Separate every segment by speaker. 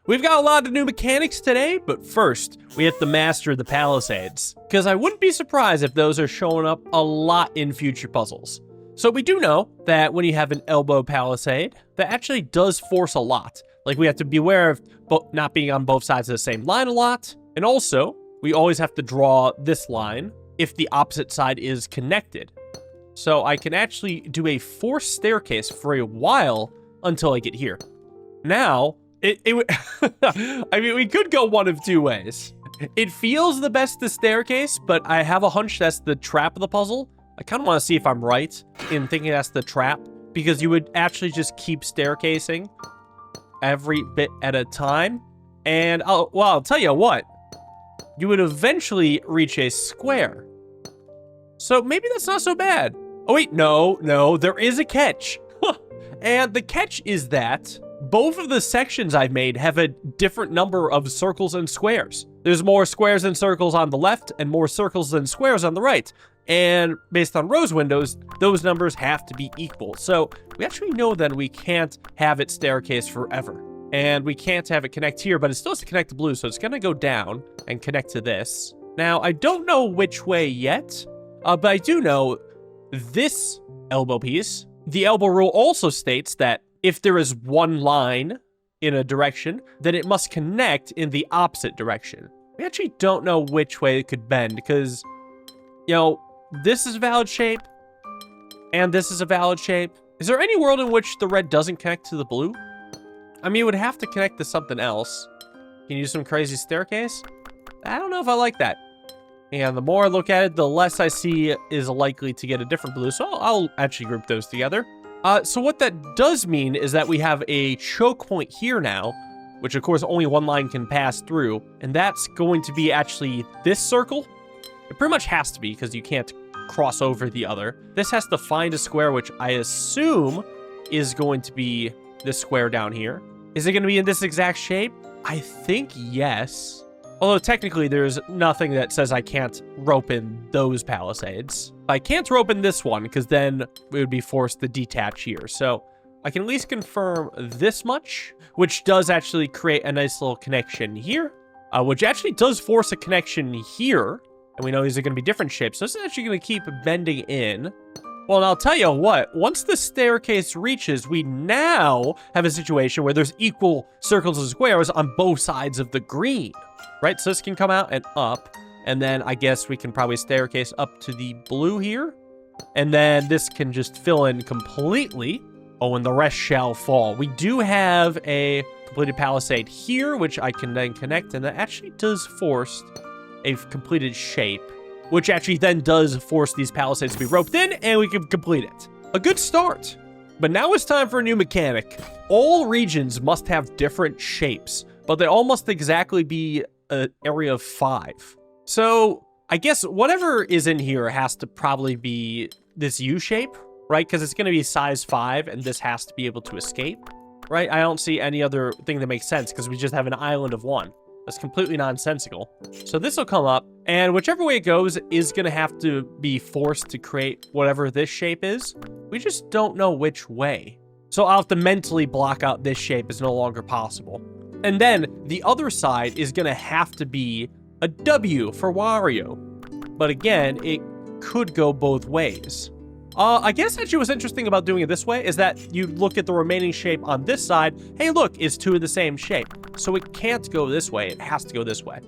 Speaker 1: We've got a lot of new mechanics today, but first, we have to master the palisades, because I wouldn't be surprised if those are showing up a lot in future puzzles. So we do know that when you have an elbow palisade, that actually does force a lot. Like, we have to be aware of not being on both sides of the same line a lot, and also, we always have to draw this line if the opposite side is connected. So I can actually do a forced staircase for a while until I get here. Now, I mean, we could go one of two ways. It feels the best to staircase, but I have a hunch that's the trap of the puzzle. I kind of want to see if I'm right in thinking that's the trap, because you would actually just keep staircasing every bit at a time. And, I'll tell you what, you would eventually reach a square. So maybe that's not so bad. Oh wait, no, there is a catch. And the catch is that both of the sections I've made have a different number of circles and squares. There's more squares and circles on the left and more circles than squares on the right. And based on rose windows, those numbers have to be equal. So we actually know that we can't have it staircase forever. And we can't have it connect here, but it still has to connect to blue. So it's going to go down and connect to this. Now, I don't know which way yet, but I do know this elbow piece. The elbow rule also states that if there is one line in a direction, then it must connect in the opposite direction. We actually don't know which way it could bend because, you know, this is a valid shape and this is a valid shape. Is there any world in which the red doesn't connect to the blue? I mean, it would have to connect to something else. Can you do some crazy staircase? I don't know if I like that. And the more I look at it, the less I see is likely to get a different blue. So I'll actually group those together. So what that does mean is that we have a choke point here now, which of course only one line can pass through. And that's going to be actually this circle. It pretty much has to be because you can't cross over the other. This has to find a square, which I assume is going to be this square down here. Is it going to be in this exact shape? I think yes. Although technically there's nothing that says I can't rope in those palisades. I can't rope in this one because then we would be forced to detach here. So I can at least confirm this much, which does actually create a nice little connection here, which actually does force a connection here. And we know these are going to be different shapes. So this is actually going to keep bending in. Well, and I'll tell you what, once the staircase reaches, we now have a situation where there's equal circles and squares on both sides of the green, right? So this can come out and up, and then I guess we can probably staircase up to the blue here, and then this can just fill in completely. Oh, and the rest shall fall. We do have a completed palisade here, which I can then connect, and that actually does force a completed shape, which actually then does force these palisades to be roped in, and we can complete it. A good start. But now it's time for a new mechanic. All regions must have different shapes, but they all must exactly be an area of 5. So I guess whatever is in here has to probably be this U shape, right? Because it's going to be size 5, and this has to be able to escape, right? I don't see any other thing that makes sense because we just have an island of 1. That's completely nonsensical. So this will come up, and whichever way it goes is going to have to be forced to create whatever this shape is. We just don't know which way. So I'll have to mentally block out this shape is no longer possible. And then the other side is going to have to be a W for Wario. But again, it could go both ways. I guess actually what's interesting about doing it this way is that you look at the remaining shape on this side. Hey, look, it's 2 of the same shape. So it can't go this way. It has to go this way.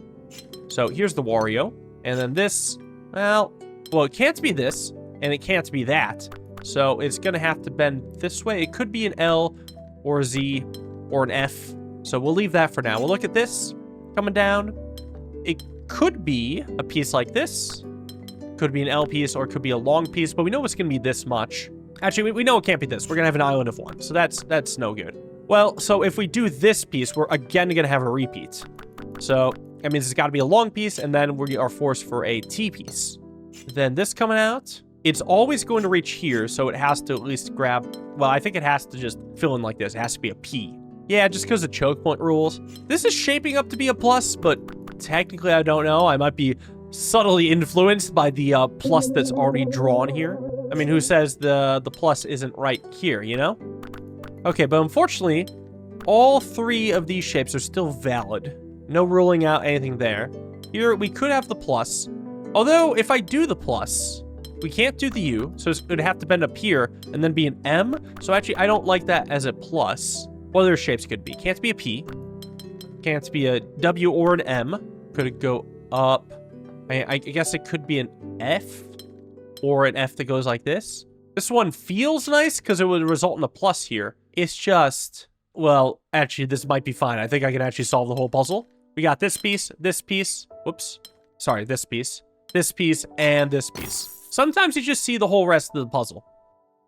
Speaker 1: So here's the Wario. And then this, well, it can't be this, and it can't be that. So it's going to have to bend this way. It could be an L or a Z or an F. So we'll leave that for now. We'll look at this coming down. It could be a piece like this. Could be an L piece, or it could be a long piece, but we know it's going to be this much. Actually, we know it can't be this. We're going to have an island of 1, so that's no good. Well, so if we do this piece, we're again going to have a repeat. So that means it's got to be a long piece, and then we are forced for a T piece. Then this coming out, it's always going to reach here, so it has to at least grab, well, I think it has to just fill in like this. It has to be a P. Yeah, just because of choke point rules. This is shaping up to be a plus, but technically I don't know. I might be subtly influenced by the plus that's already drawn here. I mean, who says the plus isn't right here, you know? Okay, but unfortunately, all three of these shapes are still valid. No ruling out anything there. Here, we could have the plus. Although, if I do the plus, we can't do the U, so it would have to bend up here and then be an M. So actually, I don't like that as a plus. What other shapes could be? Can't be a P. Can't be a W or an M. Could it go up? I guess it could be an F or an F that goes like this. This one feels nice because it would result in a plus here. It's just, well, actually, this might be fine. I think I can actually solve the whole puzzle. We got this piece, whoops. Sorry, this piece, and this piece. Sometimes you just see the whole rest of the puzzle.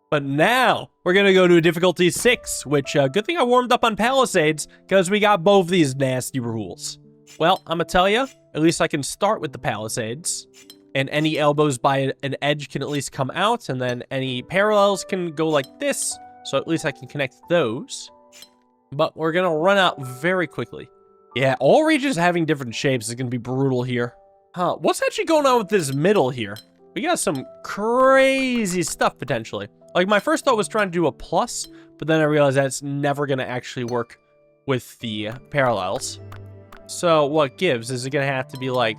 Speaker 1: But now, we're going to go to a difficulty 6, which, good thing I warmed up on Palisades, because we got both these nasty rules. Well, I'm going to tell you, at least I can start with the Palisades, and any elbows by an edge can at least come out, and then any parallels can go like this, so at least I can connect those. But we're going to run out very quickly. Yeah, all regions having different shapes is going to be brutal here. Huh, what's actually going on with this middle here? We got some crazy stuff, potentially. Like, my first thought was trying to do a plus, but then I realized that's never going to actually work with the parallels. So what gives? Is it going to have to be, like,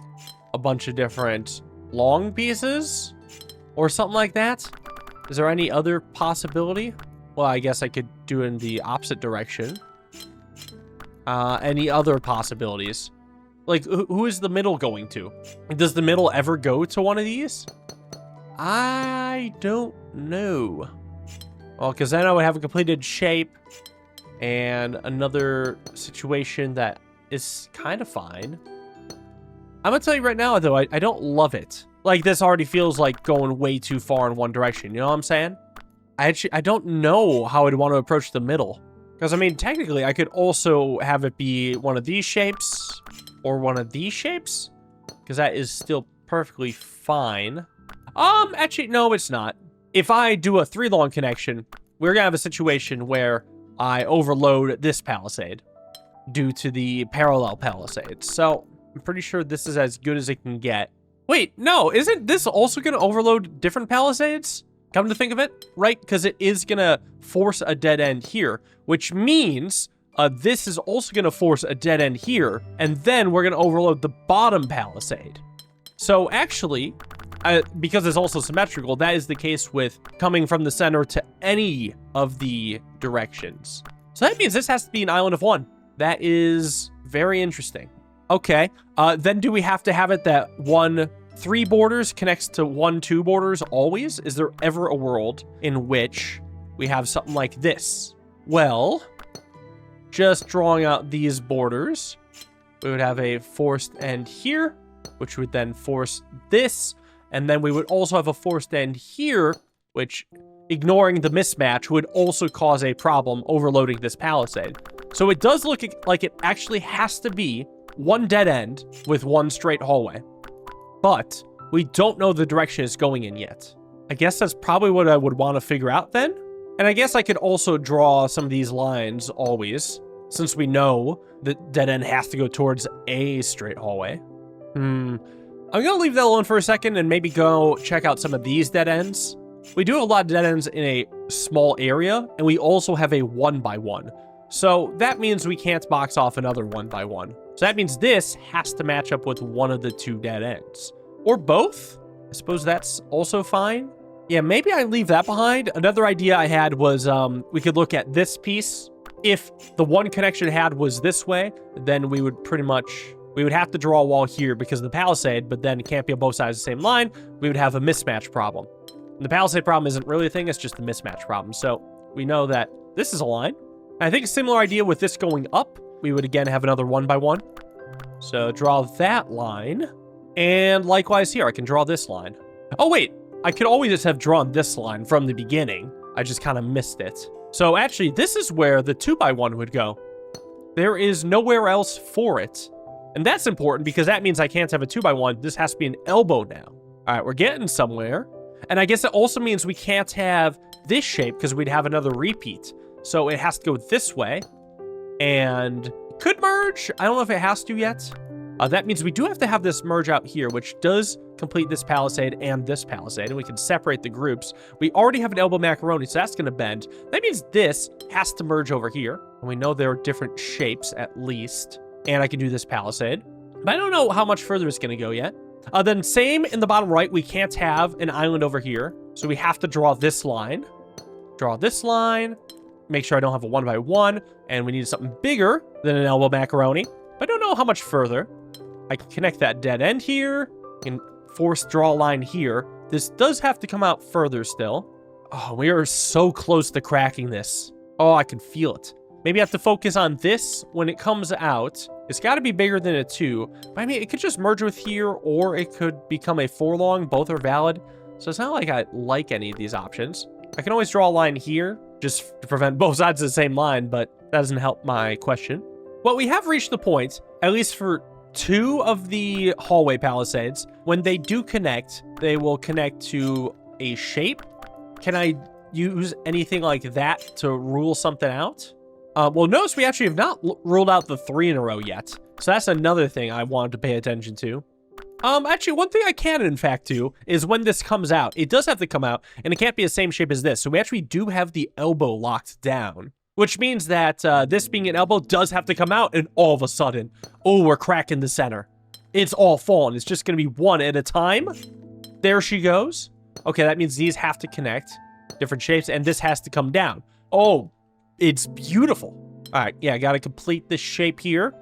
Speaker 1: a bunch of different long pieces? Or something like that? Is there any other possibility? Well, I guess I could do it in the opposite direction. Any other possibilities? Like, who is the middle going to? Does the middle ever go to one of these? I don't know. Well, because then I would have a completed shape and another situation that is kind of fine. I'm going to tell you right now, though, I don't love it. Like, this already feels like going way too far in one direction. You know what I'm saying? I don't know how I'd want to approach the middle. Because, I mean, technically, I could also have it be one of these shapes or one of these shapes. Because that is still perfectly fine. Actually, no, it's not. If I do a 3-long connection, we're going to have a situation where I overload this palisade due to the parallel palisades. So, I'm pretty sure this is as good as it can get. Wait, no, isn't this also going to overload different palisades? Come to think of it, right? Because it is going to force a dead end here, which means this is also going to force a dead end here, and then we're going to overload the bottom palisade. So actually, because it's also symmetrical, that is the case with coming from the center to any of the directions. So that means this has to be an island of 1. That is very interesting. Okay, then do we have to have it that 3 borders connects to 2 borders always? Is there ever a world in which we have something like this? Well, just drawing out these borders, we would have a forced end here, which would then force this, and then we would also have a forced end here, which, ignoring the mismatch, would also cause a problem overloading this palisade. So it does look like it actually has to be 1 dead end with 1 straight hallway. But we don't know the direction it's going in yet. I guess that's probably what I would want to figure out then. And I guess I could also draw some of these lines always, since we know that dead end has to go towards a straight hallway. I'm going to leave that alone for a second and maybe go check out some of these dead ends. We do have a lot of dead ends in a small area, and we also have a 1x1. So that means we can't box off another 1x1. So that means this has to match up with one of the 2 dead ends. Or both? I suppose that's also fine. Yeah, maybe I leave that behind. Another idea I had was we could look at this piece. If the one connection it had was this way, then we would have to draw a wall here because of the palisade, but then it can't be on both sides of the same line. We would have a mismatch problem. And the palisade problem isn't really a thing, it's just a mismatch problem. So we know that this is a line. I think a similar idea with this going up, we would again have another 1x1. So draw that line. And likewise here, I can draw this line. Oh wait, I could always just have drawn this line from the beginning. I just kind of missed it. So actually, this is where the 2x1 would go. There is nowhere else for it. And that's important because that means I can't have a 2x1. This has to be an elbow now. All right, we're getting somewhere. And I guess it also means we can't have this shape because we'd have another repeat. So it has to go this way. And it could merge. I don't know if it has to yet. That means we do have to have this merge out here, which does complete this palisade and this palisade, and we can separate the groups. We already have an elbow macaroni, so that's going to bend. That means this has to merge over here, and we know there are different shapes at least, and I can do this palisade. But I don't know how much further it's going to go yet. Then same in the bottom right, we can't have an island over here, so we have to draw this line. Draw this line. Make sure I don't have a 1x1, and we need something bigger than an elbow macaroni. But I don't know how much further. I can connect that dead end here, and force draw a line here. This does have to come out further still. Oh, we are so close to cracking this. Oh, I can feel it. Maybe I have to focus on this when it comes out. It's got to be bigger than a 2. But I mean, it could just merge with here, or it could become a 4 long. Both are valid. So it's not like I like any of these options. I can always draw a line here, just to prevent both sides of the same line, but that doesn't help my question. Well, we have reached the point, at least for 2 of the hallway palisades, when they do connect, they will connect to a shape. Can I use anything like that to rule something out? Well, notice we actually have not ruled out the 3 in a row yet. So that's another thing I wanted to pay attention to. Actually, one thing I can, in fact, do is when this comes out, it does have to come out, and it can't be the same shape as this. So we actually do have the elbow locked down. Which means that this being an elbow does have to come out, and all of a sudden, oh, we're cracking the center. It's all fallen. It's just going to be one at a time. There she goes. Okay, that means these have to connect. Different shapes, and this has to come down. Oh, it's beautiful. All right, yeah, got to complete this shape here.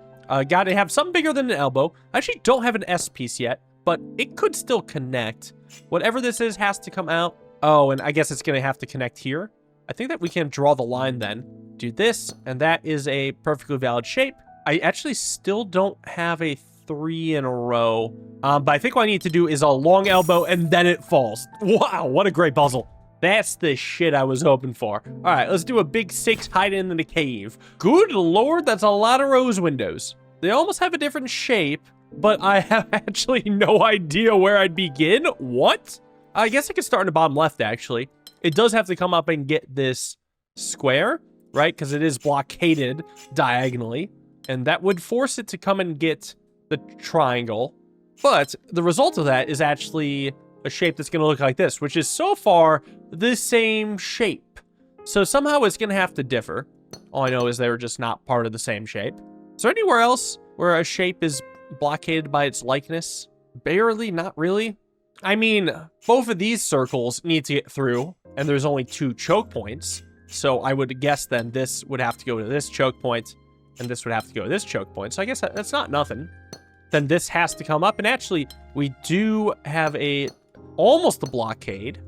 Speaker 1: Got to have something bigger than an elbow. I actually don't have an S piece yet, but it could still connect. Whatever this is has to come out. Oh, and I guess it's going to have to connect here. I think that we can draw the line then. Do this, and that is a perfectly valid shape. I actually still don't have a 3 in a row. But I think what I need to do is a long elbow, and then it falls. Wow, what a great puzzle. That's the shit I was hoping for. All right, let's do a big 6 hiding in the cave. Good lord, that's a lot of rose windows. They almost have a different shape, but I have actually no idea where I'd begin. What? I guess I could start in the bottom left, actually. It does have to come up and get this square, right? Because it is blockaded diagonally. And that would force it to come and get the triangle. But the result of that is actually a shape that's going to look like this, which is so far the same shape. So somehow it's going to have to differ. All I know is they were just not part of the same shape. Is there anywhere else where a shape is blockaded by its likeness? Barely, not really. I mean, both of these circles need to get through, and there's only 2 choke points. So I would guess then this would have to go to this choke point, and this would have to go to this choke point. So I guess that's not nothing. Then this has to come up, and actually, we do have almost a blockade,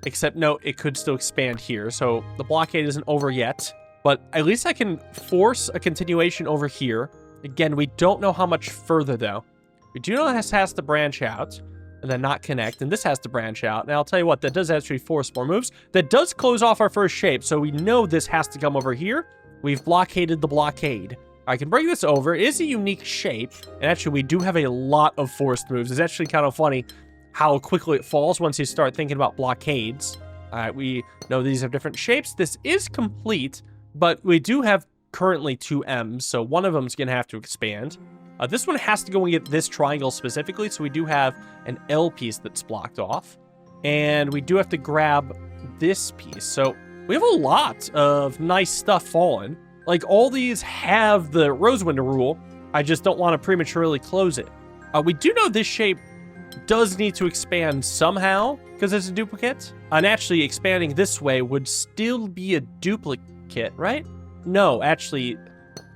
Speaker 1: except no, it could still expand here. So the blockade isn't over yet, but at least I can force a continuation over here. Again, we don't know how much further, though. We do know this has to branch out, and then not connect, and this has to branch out. And I'll tell you what, that does actually force more moves. That does close off our first shape, so we know this has to come over here. We've blockaded the blockade. I can bring this over. It is a unique shape, and actually we do have a lot of forced moves. It's actually kind of funny how quickly it falls once you start thinking about blockades. All right, we know these have different shapes. This is complete, but we do have currently 2 M's, so one of them is going to have to expand. This one has to go and get this triangle specifically, so we do have an L piece that's blocked off. And we do have to grab this piece. So we have a lot of nice stuff fallen. Like, all these have the rose window rule. I just don't want to prematurely close it. We do know this shape does need to expand somehow, because it's a duplicate. And actually, expanding this way would still be a duplicate, right? No, actually,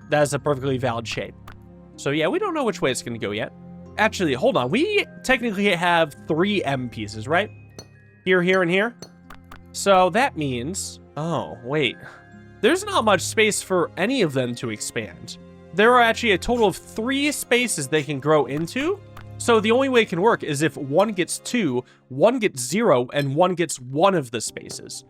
Speaker 1: that is a perfectly valid shape. So yeah, we don't know which way it's going to go yet. Actually, hold on. We technically have 3 M pieces, right? Here, here, and here. So that means... Oh, wait. There's not much space for any of them to expand. There are actually a total of 3 spaces they can grow into. So the only way it can work is if one gets 2, one gets 0, and one gets 1 of the spaces.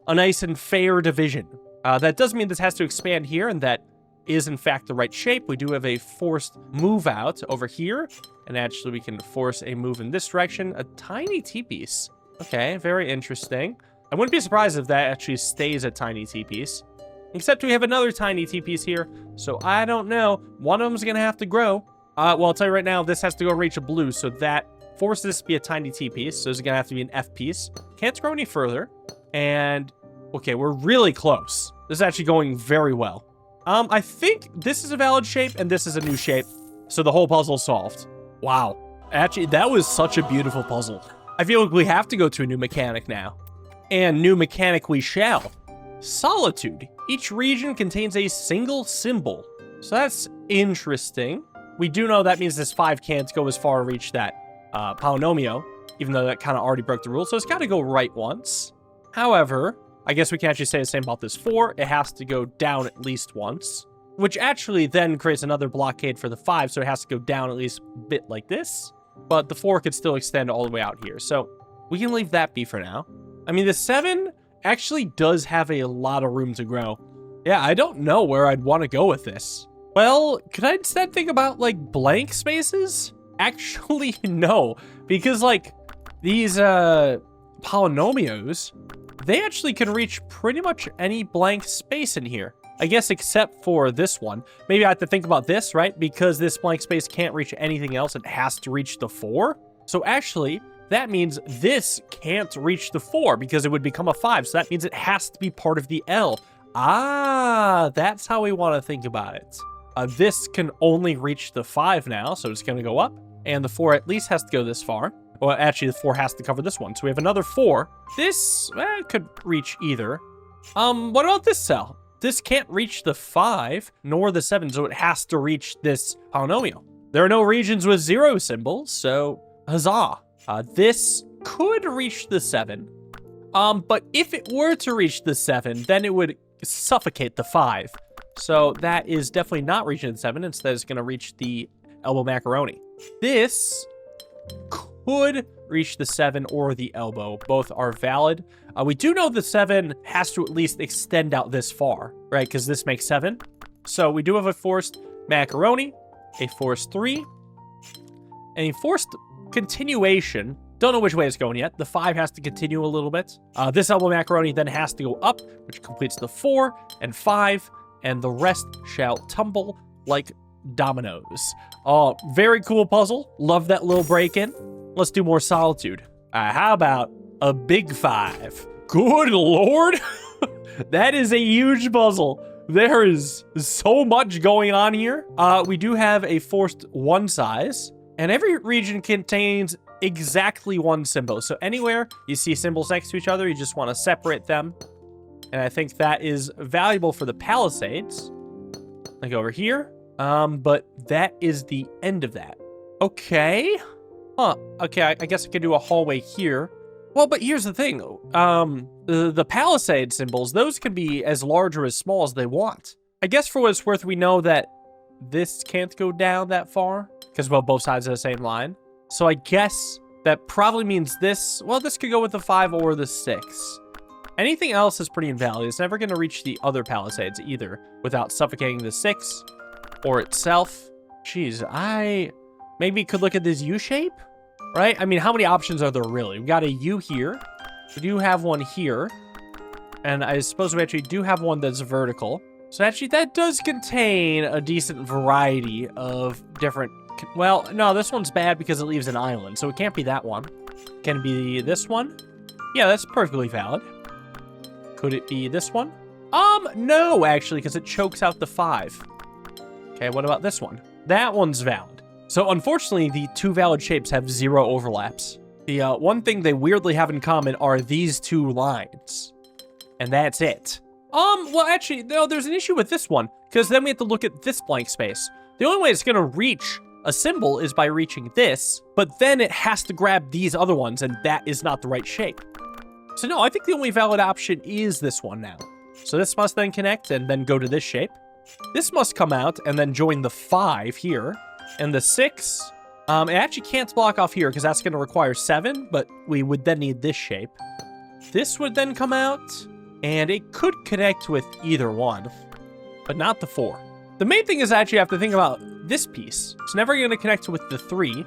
Speaker 1: A nice and fair division. That does mean this has to expand here, and that is in fact the right shape. We do have a forced move out over here, and actually we can force a move in this direction. A tiny T-piece. Okay, very interesting. I wouldn't be surprised if that actually stays a tiny T-piece. Except we have another tiny T-piece here, so I don't know. One of them's gonna have to grow. Well, I'll tell you right now, this has to go reach a blue, so that forces this to be a tiny T piece. So it's gonna have to be an F piece. Can't scroll any further. And okay, we're really close. This is actually going very well. I think this is a valid shape and this is a new shape. So the whole puzzle's solved. Wow. Actually, that was such a beautiful puzzle. I feel like we have to go to a new mechanic now. And new mechanic we shall. Solitude. Each region contains a single symbol. So that's interesting. We do know that means this 5 can't go as far to reach that polynomial, even though that kind of already broke the rule. So it's got to go right once. However, I guess we can actually say the same about this 4. It has to go down at least once, which actually then creates another blockade for the 5. So it has to go down at least a bit like this. But the 4 could still extend all the way out here. So we can leave that be for now. I mean, the 7 actually does have a lot of room to grow. Yeah, I don't know where I'd want to go with this. Well, could I instead think about, like, blank spaces? Actually, no. Because, like, these polynomials, they actually can reach pretty much any blank space in here. I guess except for this one. Maybe I have to think about this, right? Because this blank space can't reach anything else, it has to reach the 4. So actually, that means this can't reach the 4 because it would become a 5. So that means it has to be part of the L. Ah, that's how we want to think about it. This can only reach the 5 now, so it's going to go up. And the 4 at least has to go this far. Well, actually, the 4 has to cover this one. So we have another 4. This could reach either. What about this cell? This can't reach the 5, nor the 7, so it has to reach this polynomial. There are no regions with 0 symbols, so huzzah. This could reach the 7. But if it were to reach the 7, then it would suffocate the 5. So that is definitely not reaching the 7. Instead, it's going to reach the elbow macaroni. This could reach the 7 or the elbow. Both are valid. We do know the 7 has to at least extend out this far, right? Because this makes 7. So we do have a forced macaroni, a forced 3, and a forced continuation. Don't know which way it's going yet. The 5 has to continue a little bit. This elbow macaroni then has to go up, which completes the 4 and 5, and the rest shall tumble like dominoes. Oh, very cool puzzle. Love that little break-in. Let's do more solitude. How about a big 5? Good lord. That is a huge puzzle. There is so much going on here. We do have a forced 1 size, and every region contains exactly 1 symbol. So anywhere you see symbols next to each other, you just want to separate them. And I think that is valuable for the palisades. Like over here. But that is the end of that. Okay. Huh. Okay, I guess I could do a hallway here. Well, but here's the thing. The palisade symbols, those can be as large or as small as they want. I guess for what it's worth, we know that this can't go down that far because, well, both sides of the same line. So I guess that probably means this, well, this could go with the 5 or the 6. Anything else is pretty invalid. It's never going to reach the other palisades either without suffocating the 6 or itself. Jeez, I maybe could look at this U shape, right? I mean, how many options are there really? We got a U here. We do have one here. And I suppose we actually do have one that's vertical. So actually, that does contain a decent variety of different... Well, no, this one's bad because it leaves an island. So it can't be that one. Can it be this one? Yeah, that's perfectly valid. Could it be this one? No, actually, because it chokes out the 5. Okay, what about this one? That one's valid. So unfortunately, the 2 valid shapes have 0 overlaps. The one thing they weirdly have in common are these 2 lines. And that's it. Well, actually, no, there's an issue with this one, because then we have to look at this blank space. The only way it's going to reach a symbol is by reaching this, but then it has to grab these other ones, and that is not the right shape. So no, I think the only valid option is this one now. So this must then connect and then go to this shape. This must come out and then join the 5 here. And the 6, it actually can't block off here because that's going to require 7, but we would then need this shape. This would then come out, and it could connect with either one, but not the 4. The main thing is actually I have to think about this piece. It's never going to connect with the 3,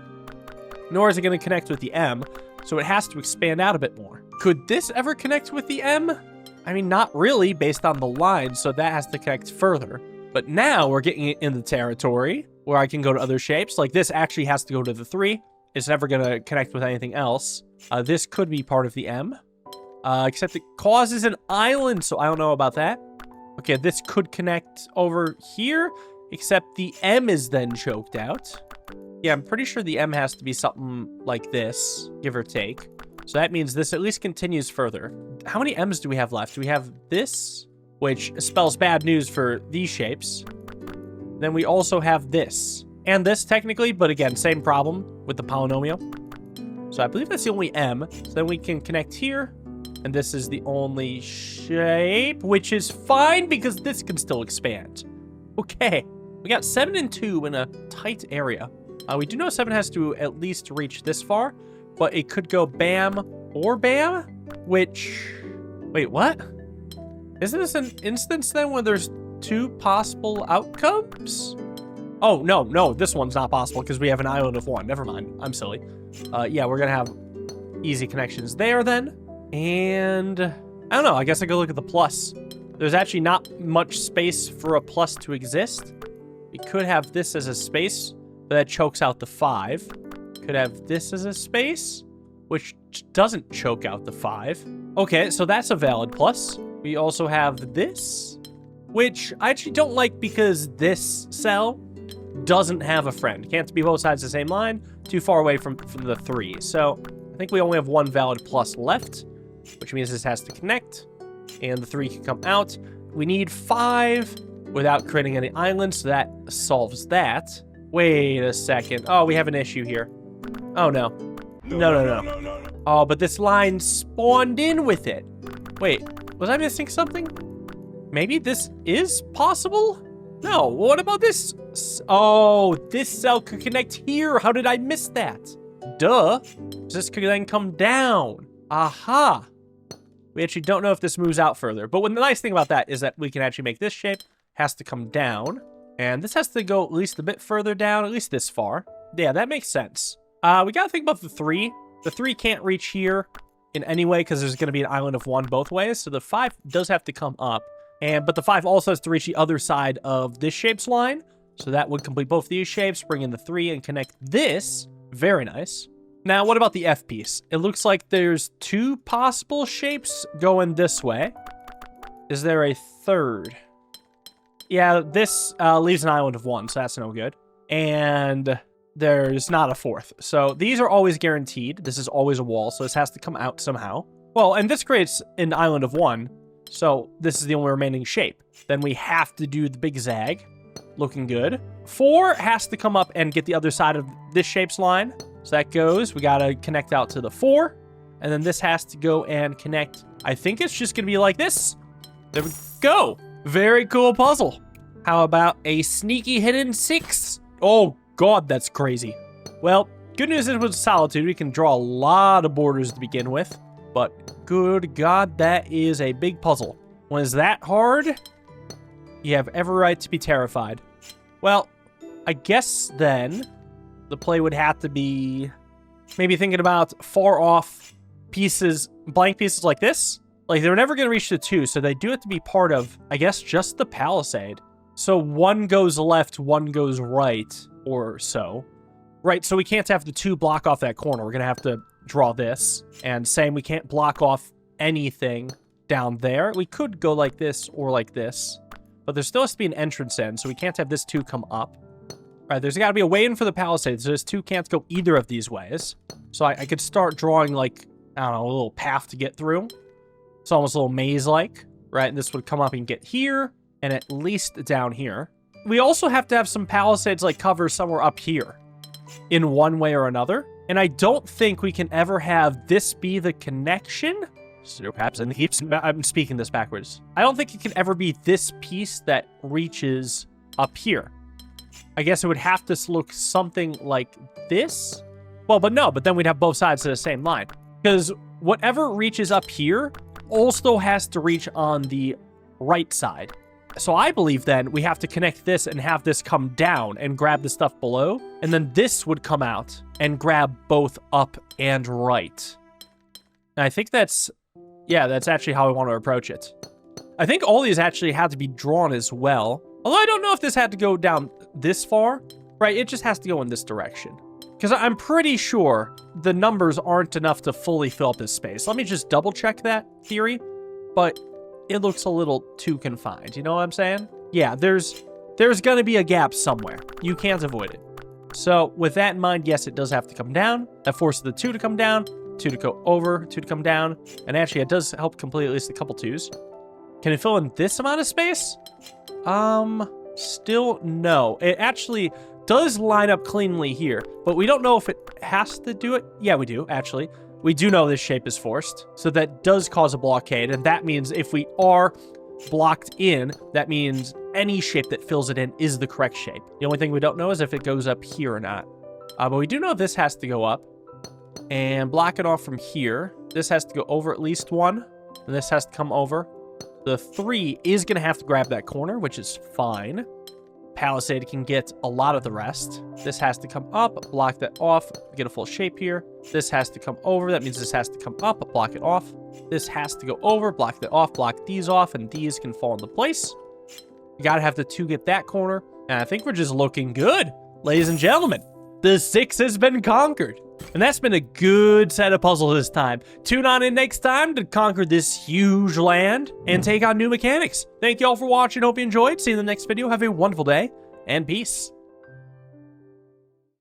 Speaker 1: nor is it going to connect with the M, so it has to expand out a bit more. Could this ever connect with the M? I mean, not really, based on the line, so that has to connect further. But now we're getting in the territory where I can go to other shapes. Like this actually has to go to the 3. It's never going to connect with anything else. This could be part of the M. Except it causes an island, so I don't know about that. Okay, this could connect over here, except the M is then choked out. Yeah, I'm pretty sure the M has to be something like this, give or take. So that means this at least continues further. How many M's do we have left? Do we have this, which spells bad news for these shapes. Then we also have this. And this, technically, but again, same problem with the polynomial. So I believe that's the only M. So then we can connect here. And this is the only shape, which is fine because this can still expand. Okay, we got 7 and 2 in a tight area. We do know 7 has to at least reach this far, but it could go bam or bam, which... Wait, what? Isn't this an instance then where there's 2 possible outcomes? Oh, no, this one's not possible because we have an island of 1. Never mind, I'm silly. Yeah, we're gonna have easy connections there then. And I don't know, I guess I could look at the plus. There's actually not much space for a plus to exist. We could have this as a space, but that chokes out the 5. Could have this as a space, which doesn't choke out the 5. Okay, so that's a valid plus. We also have this, which I actually don't like because this cell doesn't have a friend. Can't be both sides of the same line, too far away from the 3. So I think we only have 1 valid plus left, which means this has to connect, and the 3 can come out. We need 5 without creating any islands, so that solves that. Wait a second. Oh, we have an issue here. Oh, no. No. Oh, but this line spawned in with it. Wait, was I missing something? Maybe this is possible? No, what about this? Oh, this cell could connect here. How did I miss that? Duh. This could then come down. Aha. We actually don't know if this moves out further. But the nice thing about that is that we can actually make this shape. Has to come down. And this has to go at least a bit further down, at least this far. Yeah, that makes sense. We gotta think about the 3. The 3 can't reach here in any way because there's gonna be an island of 1 both ways. So the 5 does have to come up. But the 5 also has to reach the other side of this shape's line. So that would complete both these shapes, bring in the 3 and connect this. Very nice. Now, what about the F piece? It looks like there's 2 possible shapes going this way. Is there a third? Yeah, this leaves an island of 1, so that's no good. And there's not a 4th. So these are always guaranteed. This is always a wall, so this has to come out somehow. Well, and this creates an island of 1. So this is the only remaining shape. Then we have to do the big zag. Looking good. 4 has to come up and get the other side of this shape's line. So that goes. We got to connect out to the 4. And then this has to go and connect. I think it's just going to be like this. There we go. Very cool puzzle. How about a sneaky hidden 6? Oh, God, that's crazy. Well, good news is with Solitude, we can draw a lot of borders to begin with. But good God, that is a big puzzle. When it's that hard, you have every right to be terrified. Well, I guess then the play would have to be maybe thinking about far off pieces, blank pieces like this. Like, they're never going to reach the 2, so they do have to be part of, I guess, just the palisade. So 1 goes left, 1 goes right, or so. Right, so we can't have the 2 block off that corner. We're going to have to draw this. And same, we can't block off anything down there. We could go like this or like this. But there still has to be an entrance in, so we can't have this 2 come up. Right, there's got to be a way in for the palisades, so this 2 can't go either of these ways. So I could start drawing, like, I don't know, a little path to get through. It's almost a little maze-like, right? And this would come up and get here, and at least down here. We also have to have some palisades, like, cover somewhere up here in one way or another. And I don't think we can ever have this be the connection. So perhaps, and I'm speaking this backwards. I don't think it can ever be this piece that reaches up here. I guess it would have to look something like this. Well, but no, but then we'd have both sides to the same line. Because whatever reaches up here also has to reach on the right side. So I believe then we have to connect this and have this come down and grab the stuff below. And then this would come out and grab both up and right. And I think that's, yeah, that's actually how I want to approach it. I think all these actually had to be drawn as well. Although I don't know if this had to go down this far. right? It just has to go in this direction. Because I'm pretty sure the numbers aren't enough to fully fill up this space. Let me just double check that theory, but it looks a little too confined. You know what I'm saying? Yeah, there's going to be a gap somewhere. You can't avoid it. So with that in mind, yes, it does have to come down. That forces the 2 to come down, 2 to go over, 2 to come down. And actually, it does help complete at least a couple 2s. Can it fill in this amount of space? Still no. It actually does line up cleanly here, but we don't know if it has to do it. Yeah, we do, actually. We do know this shape is forced, so that does cause a blockade, and that means if we are blocked in, that means any shape that fills it in is the correct shape. The only thing we don't know is if it goes up here or not. But we do know this has to go up and block it off from here. This has to go over at least 1, and this has to come over. The 3 is going to have to grab that corner, which is fine. Palisade can get a lot of the rest. This has to come up, block that off, get a full shape here. This has to come over. That means this has to come up, block it off. This has to go over, block that off, block these off, and these can fall into place. You gotta have the 2 get that corner. And I think we're just looking good. Ladies and gentlemen, the 6 has been conquered. And that's been a good set of puzzles this time. Tune on in next time to conquer this huge land and take on new mechanics. Thank you all for watching. Hope you enjoyed. See you in the next video. Have a wonderful day and peace.